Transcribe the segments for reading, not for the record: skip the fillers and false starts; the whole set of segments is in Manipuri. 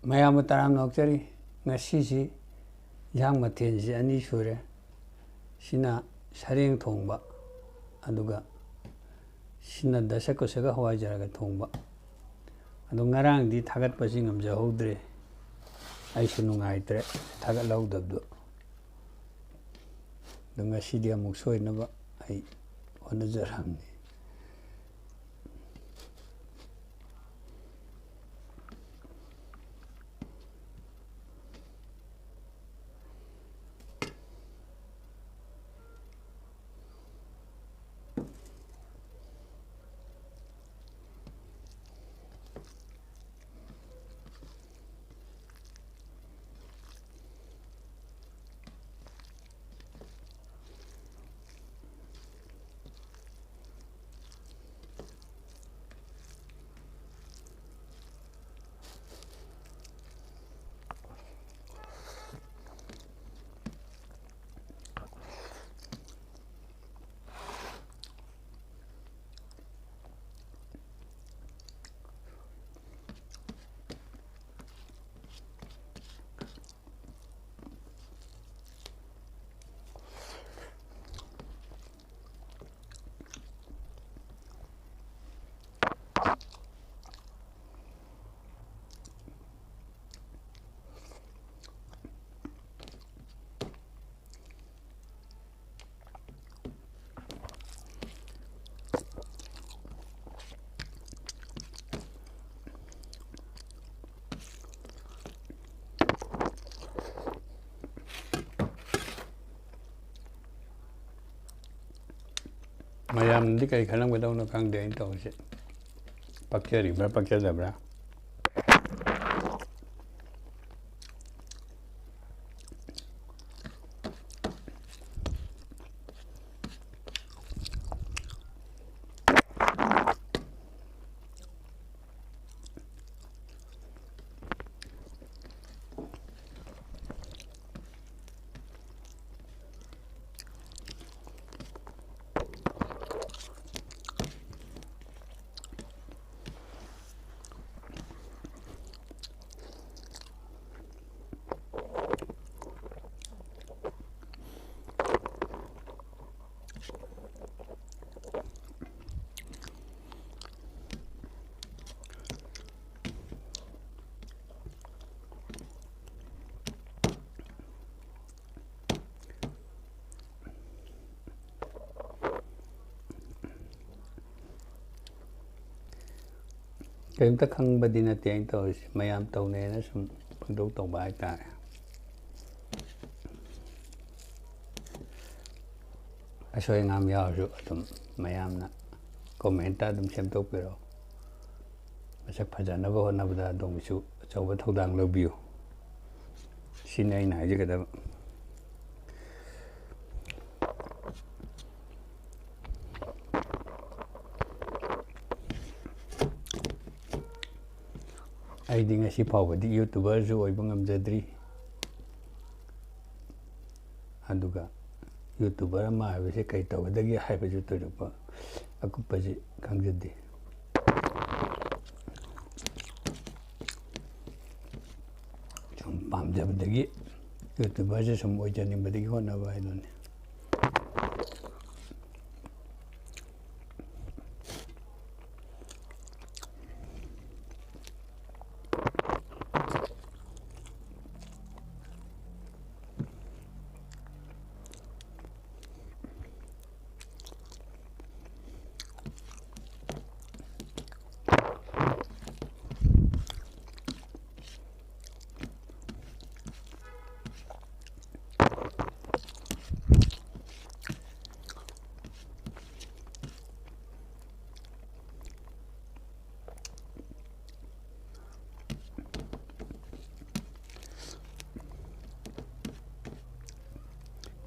ꯃꯌꯥꯝꯕ ꯇꯔꯥꯝ ꯅꯣꯛꯆꯔꯤ ꯉꯁꯤꯁꯤ ꯌꯦꯟꯁꯥꯡ ꯃꯊꯦꯜꯁꯤ ꯑꯅꯤ ꯁꯨꯔꯦ ꯁꯤꯅ ꯁꯔꯦꯡ ꯊꯣꯡꯕ ꯑꯗꯨꯒ ꯁꯤꯅ ꯗꯁꯀꯨꯁꯒ ꯍꯋꯥꯏꯖꯔꯒ ꯊꯣꯡꯕ ꯑꯗꯣ ꯉꯔꯥꯡꯗꯤ ꯊꯥꯒꯠꯄꯁꯤ ꯉꯝꯖꯍꯧꯗ꯭ꯔꯦ ꯑꯩꯁꯨ ꯅꯨꯡꯉꯥꯏꯇ꯭ꯔꯦ ꯊꯥꯒꯠꯍꯧꯗꯕꯗꯣ ꯑꯗꯣ ꯉꯁꯤꯗꯤ ꯑꯃꯨꯛ ꯁꯣꯏꯅꯕ ꯑꯩ ꯍꯣꯠꯅꯖꯔꯝꯅꯤ ꯃꯌꯥꯝꯅꯗꯤ ꯀꯔꯤ ꯈꯜꯂꯝꯒꯗꯧꯅꯣ ꯈꯪꯗꯦ ꯑꯩꯅ ꯇꯧꯔꯤꯁꯦ ꯄꯛꯆꯔꯤꯕ꯭ꯔꯥ ꯄꯛꯆꯗꯕ꯭ꯔꯥ ꯀꯔꯤꯝꯇ ꯈꯪꯕꯗꯤ ꯅꯠꯇꯦ ꯑꯩꯅ ꯇꯧꯔꯤꯁꯦ ꯃꯌꯥꯝ ꯇꯧꯅꯩꯅ ꯁꯨꯝ ꯄꯪꯇꯧ ꯇꯧꯕ ꯍꯥꯏꯇꯥꯔꯦ ꯑꯁꯣꯏ ꯑꯉꯥꯝ ꯌꯥꯎꯔꯁꯨ ꯑꯗꯨꯝ ꯃꯌꯥꯝꯅ ꯀꯣꯃꯦꯟꯇ ꯑꯗꯨꯝ ꯁꯦꯝꯗꯣꯛꯄꯤꯔꯛꯑꯣ ꯃꯁꯛ ꯐꯖꯅꯕ ꯍꯣꯠꯅꯕꯗ ꯑꯗꯣꯝꯒꯤꯁꯨ ꯑꯆꯧꯕ ꯊꯧꯗꯥꯡ ꯂꯧꯕꯤꯌꯨ ꯁꯤꯅꯤ ꯑꯩꯅ ꯍꯥꯏꯖꯒꯗꯕ ꯑꯩꯗꯤ ꯉꯁꯤ ꯐꯥꯎꯕꯗꯤ ꯌꯨꯇꯨꯕꯔꯁꯨ ꯑꯣꯏꯕ ꯉꯝꯖꯗ꯭ꯔꯤ ꯑꯗꯨꯒ ꯌꯨꯇꯨꯕꯔ ꯑꯃ ꯍꯥꯏꯕꯁꯤ ꯀꯔꯤ ꯇꯧꯒꯗꯒꯦ ꯍꯥꯏꯕꯁꯨ ꯊꯣꯏꯗꯣꯛꯄ ꯑꯀꯨꯞꯄꯁꯤ ꯈꯪꯖꯗꯦ ꯁꯨꯝ ꯄꯥꯝꯖꯕꯗꯒꯤ ꯌꯨꯇꯨꯕꯔꯁꯦ ꯁꯨꯝ ꯑꯣꯏꯖꯅꯤꯡꯕꯗꯒꯤ ꯍꯣꯠꯅꯕ ꯍꯥꯏꯗꯨꯅꯤ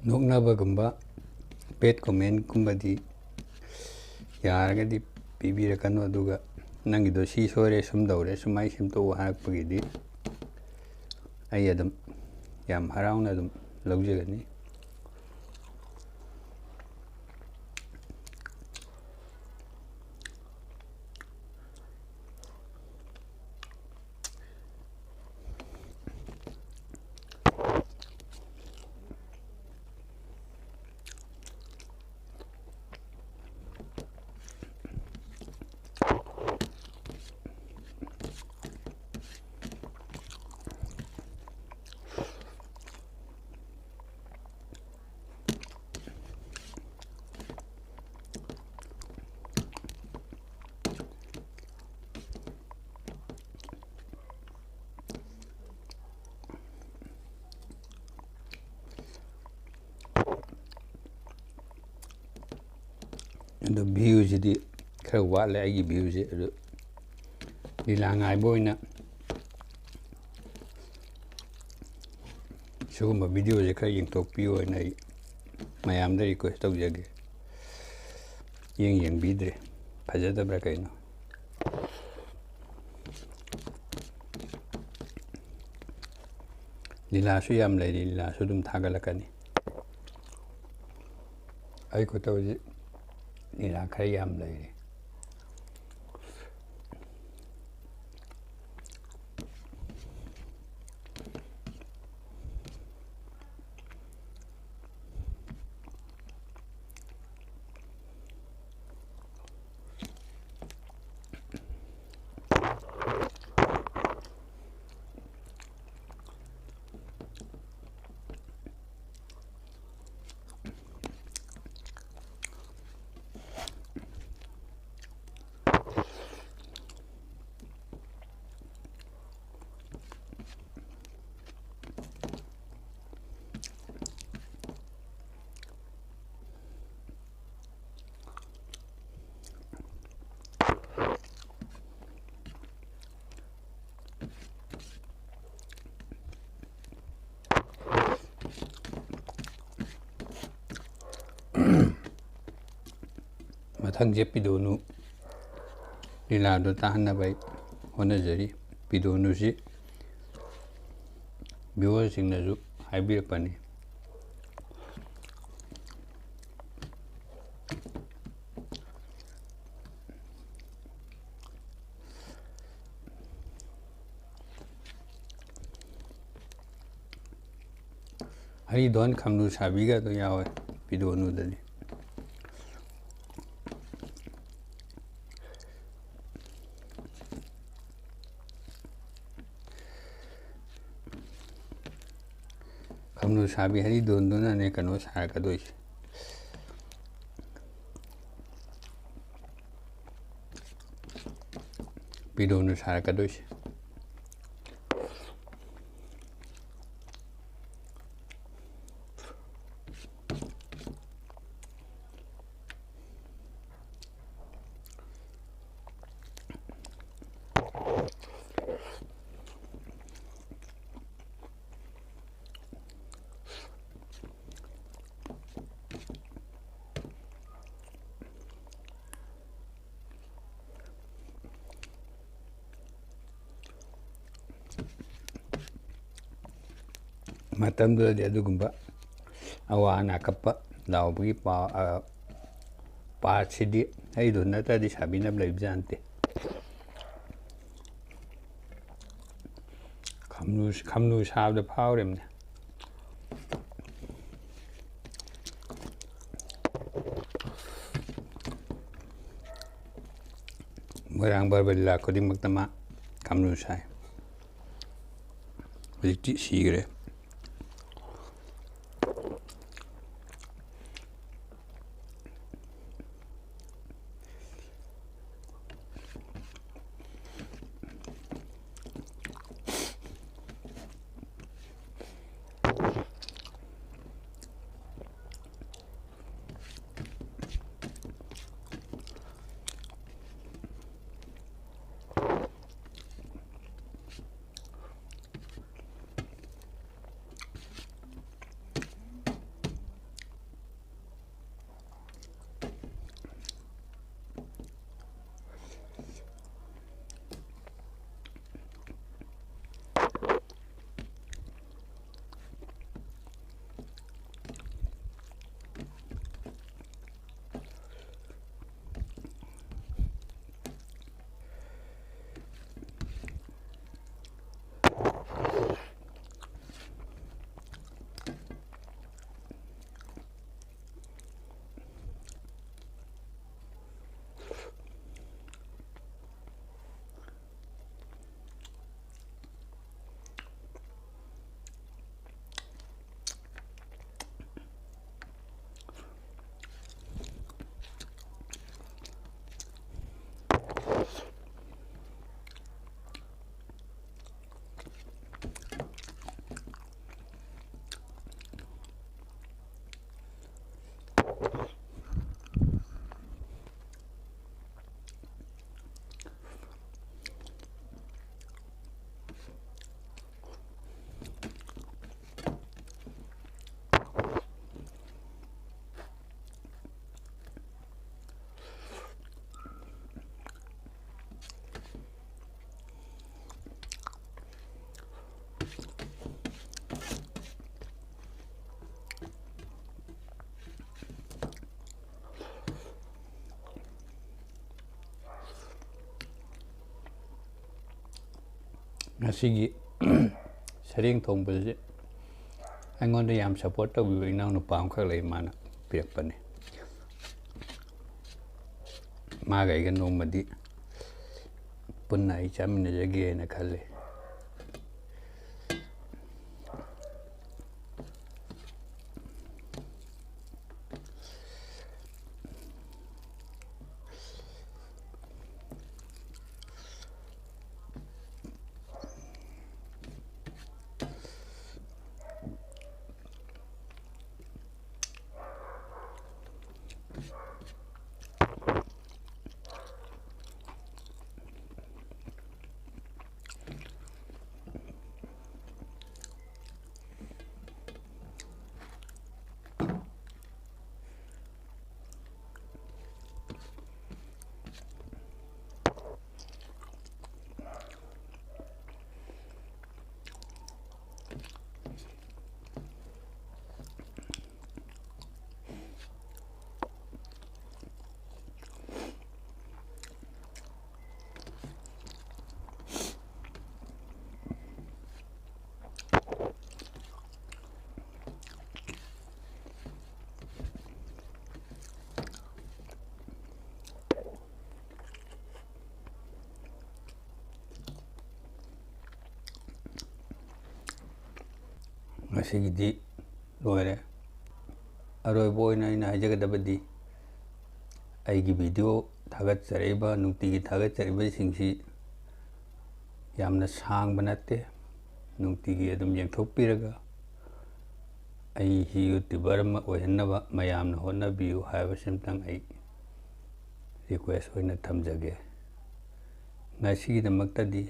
ꯅꯣꯛꯅꯕꯒꯨꯝꯕ ꯕꯦꯠ ꯀꯣꯃꯦꯟꯒꯨꯝꯕꯗꯤ ꯌꯥꯔꯒꯗꯤ ꯄꯤꯕꯤꯔꯛꯀꯅꯨ ꯑꯗꯨꯒ ꯅꯪꯒꯤꯗꯣ ꯁꯤ ꯁꯣꯏꯔꯦ ꯁꯨꯝ ꯇꯧꯔꯦ ꯁꯨꯃꯥꯏ ꯁꯦꯝꯗꯣꯛꯎ ꯍꯥꯏꯔꯛꯄꯒꯤꯗꯤ ꯑꯩ ꯑꯗꯨꯝ ꯌꯥꯝ ꯍꯔꯥꯎꯅ ꯑꯗꯨꯝ ꯂꯧꯖꯒꯅꯤ ꯑꯗꯣ ꯚ꯭ꯌꯨꯁꯤꯗꯤ ꯈꯔ ꯋꯥꯠꯂꯦ ꯑꯩꯒꯤ ꯚ꯭ꯌꯨꯁꯦ ꯑꯗꯨ ꯂꯤꯂꯥ ꯉꯥꯏꯕ ꯑꯣꯏꯅ ꯁꯤꯒꯨꯝꯕ ꯚꯤꯗꯤꯑꯣꯁꯦ ꯈꯔ ꯌꯦꯡꯊꯣꯛꯄꯤꯌꯣꯅ ꯑꯩ ꯃꯌꯥꯝꯗ ꯔꯤꯀ꯭ꯋꯦꯁ ꯇꯧꯖꯒꯦ ꯌꯦꯡꯕꯤꯗ꯭ꯔꯦ ꯐꯖꯗꯕ꯭ꯔꯥ ꯀꯩꯅꯣ ꯂꯤꯂꯥꯁꯨ ꯌꯥꯝ ꯂꯩꯔꯤ ꯂꯤꯂꯥꯁꯨ ꯑꯗꯨꯝ ꯊꯥꯒꯠꯂꯛꯀꯅꯤ ꯑꯩ ꯈꯨꯠꯇꯧꯁꯤ ꯂꯤꯂꯥ ꯈꯔ ꯌꯥꯝ ꯂꯩꯔꯤ ꯃꯊꯪꯁꯦ ꯄꯤꯗꯣꯅꯨ ꯂꯤꯂꯥꯗꯣ ꯇꯥꯍꯟꯅꯕ ꯑꯩ ꯍꯣꯠꯅꯖꯔꯤ ꯄꯤꯗꯣꯅꯨꯁꯤ ꯚꯤꯌꯨꯋꯔꯁꯤꯡꯅꯁꯨ ꯍꯥꯏꯕꯤꯔꯛꯄꯅꯤ ꯍꯔꯤꯗꯣꯟ ꯈꯝꯅꯨ ꯁꯥꯕꯤꯒꯗꯣ ꯌꯥꯎꯋꯦ ꯄꯤꯗꯣꯅꯨꯗꯗꯤ ꯈꯝꯅꯨ ꯁꯥꯕꯤ ꯍꯔꯤꯗꯣꯟꯗꯨꯅꯅꯦ ꯀꯩꯅꯣ ꯁꯥꯔꯛꯀꯗꯣꯏꯁꯦ ꯄꯤꯗꯣꯅꯨ ꯁꯥꯔꯛꯀꯗꯣꯏꯁꯦ ꯃꯇꯝꯗꯨꯗꯗꯤ ꯑꯗꯨꯒꯨꯝꯕ ꯑꯋꯥ ꯑꯅꯥ ꯀꯞꯄ ꯂꯥꯎꯕꯒꯤ ꯄꯥꯔꯠꯁꯤꯗꯤ ꯑꯩꯗꯣ ꯅꯠꯇ꯭ꯔꯗꯤ ꯁꯥꯕꯤꯅꯕ ꯂꯩꯕꯖꯥꯠ ꯅꯠꯇꯦ ꯈꯝꯅꯨ ꯁꯥꯕꯗ ꯐꯥꯎꯔꯤꯕꯅꯦ ꯃꯣꯏꯔꯥꯡ ꯕꯔꯕ ꯂꯤꯂꯥ ꯈꯨꯗꯤꯡꯃꯛꯇ ꯃꯥ ꯈꯝꯅꯨ ꯁꯥꯏ ꯍꯧꯖꯤꯛꯇꯤ ꯁꯤꯈ꯭ꯔꯦ ꯉꯁꯤꯒꯤ ꯁꯔꯦꯡ ꯊꯣꯡꯕꯁꯦ ꯑꯩꯉꯣꯟꯗ ꯌꯥꯝ ꯁꯞꯄꯣꯔꯠ ꯇꯧꯕꯤꯕ ꯏꯅꯥꯎꯅꯨꯄꯥ ꯑꯃꯈꯛ ꯂꯩ, ꯃꯥꯅ ꯄꯤꯔꯛꯄꯅꯤ. ꯃꯥꯒ ꯑꯩꯒ ꯅꯣꯡꯃꯗꯤ ꯄꯨꯟꯅ ꯑꯩ ꯆꯥꯃꯤꯟꯅꯖꯒꯦꯅ ꯈꯜꯂꯤ. ꯉꯁꯤꯒꯤꯗꯤ ꯂꯣꯏꯔꯦ. ꯑꯔꯣꯏꯕ ꯑꯣꯏꯅ ꯑꯩꯅ ꯍꯥꯏꯖꯒꯗꯕꯗꯤ ꯑꯩꯒꯤ ꯚꯤꯗꯤꯑꯣ ꯊꯥꯒꯠꯆꯔꯛꯏꯕ, ꯅꯨꯡꯇꯤꯒꯤ ꯊꯥꯒꯠꯆꯔꯤꯕꯁꯤꯡꯁꯤ ꯌꯥꯝꯅ ꯁꯥꯡꯕ ꯅꯠꯇꯦ. ꯅꯨꯡꯇꯤꯒꯤ ꯑꯗꯨꯝ ꯌꯦꯡꯊꯣꯛꯄꯤꯔꯒ ꯑꯩꯁꯤ ꯌꯨꯇ꯭ꯌꯨꯕꯔ ꯑꯃ ꯑꯣꯏꯍꯟꯅꯕ ꯃꯌꯥꯝꯅ ꯍꯣꯠꯅꯕꯤꯌꯨ ꯍꯥꯏꯕꯁꯤꯃꯇꯪ ꯑꯩ ꯔꯤꯀ꯭ꯋꯦꯁ ꯑꯣꯏꯅ ꯊꯝꯖꯒꯦ. ꯉꯁꯤꯒꯤꯗꯃꯛꯇꯗꯤ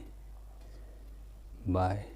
ꯕꯥꯏ.